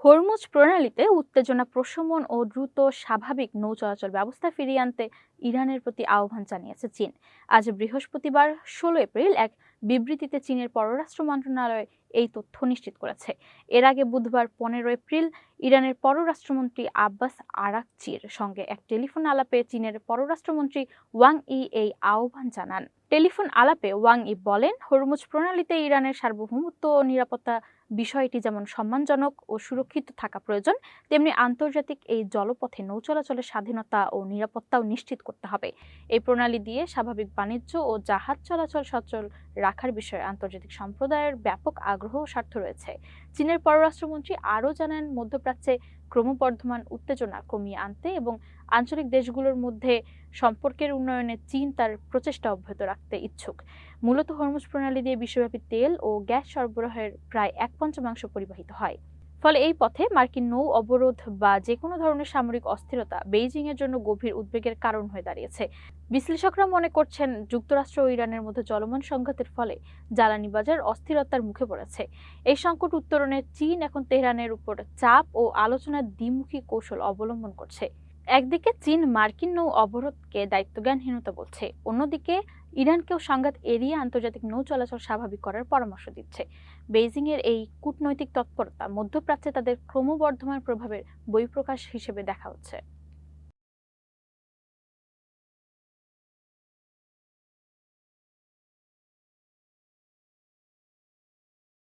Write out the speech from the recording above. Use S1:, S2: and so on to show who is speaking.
S1: Hormuz প্রণালীতে উত্তেজনা প্রশমন ও দ্রুত স্বাভাবিক নৌ চলাচল ব্যবস্থা ফিরিয়ে আনতে ইরানের প্রতি আহ্বান জানিয়েছে চীন। আজ বৃহস্পতিবার 16 এপ্রিল এক বিবৃতিতে চীনের পররাষ্ট্র মন্ত্রণালয় এই তথ্য নিশ্চিত করেছে। এর আগে বুধবার 15 এপ্রিল ইরানের পররাষ্ট্রমন্ত্রী আব্বাস আরাকচির সঙ্গে এক টেলিফোন আলাপে চীনের পররাষ্ট্রমন্ত্রী ওয়াং ই এই আহ্বান জানান। টেলিফোন আলাপে ওয়াং ই বলেন, হরমুজ প্রণালীতে ইরানের সার্বভৌমত্ব ও নিরাপত্তা বিষয়টি যেমন সম্মানজনক ও সুরক্ষিত থাকা প্রয়োজন, তেমনি আন্তর্জাতিক এই জলপথে নৌ চলাচলের স্বাধীনতা ও নিরাপত্তাও নিশ্চিত করতে হবে। এই প্রণালী দিয়ে স্বাভাবিক বাণিজ্য ও জাহাজ চলাচল সচল রাখার বিষয়ে আন্তর্জাতিক সম্প্রদায়ের ব্যাপক আগ্রহ ও স্বার্থ রয়েছে। চীনের পররাষ্ট্রমন্ত্রী আরও জানান, মধ্যপ্রাচ্যে ক্রমবর্ধমান উত্তেজনা কমিয়ে আনতে এবং আঞ্চলিক দেশগুলোর মধ্যে সম্পর্কের উন্নয়নে চীন তার প্রচেষ্টা অব্যাহত রাখতে ইচ্ছুক। মূলত হরমুজ প্রণালী দিয়ে বিশ্বব্যাপী তেল ও গ্যাস সরবরাহের প্রায় 1/5 পরিবাহিত হয়। ফলে এই পথে মার্কিন নৌ অবরোধ বা যে কোনো ধরনের সামরিক অস্থিরতা বেইজিং এর জন্য গভীর উদ্বেগের কারণ হয়ে দাঁড়িয়েছে। বিশ্লেষকরা মনে করছেন, যুক্তরাষ্ট্র ও ইরানের মধ্যে চলমান সংঘাতের ফলে জ্বালানি বাজার অস্থিরতার মুখে পড়েছে। এই সংকট উত্তরণে চীন এখন তেহরানের উপর চাপ ও আলোচনার দ্বিমুখী কৌশল অবলম্বন করছে। একদিকে চীন মার্কিন নৌ অবরোধকে দায়িত্বজ্ঞানহীনতা বলছে, অন্যদিকে ইরানকেও সংঘাত এড়িয়ে আন্তর্জাতিক নৌ চলাচল স্বাভাবিক করার পরামর্শ দিচ্ছে। বেইজিং এর এই কূটনৈতিক তৎপরতা মধ্যপ্রাচ্যে তাদের ক্রমবর্ধমান প্রভাবের বহিঃপ্রকাশ হিসেবে দেখা হচ্ছে।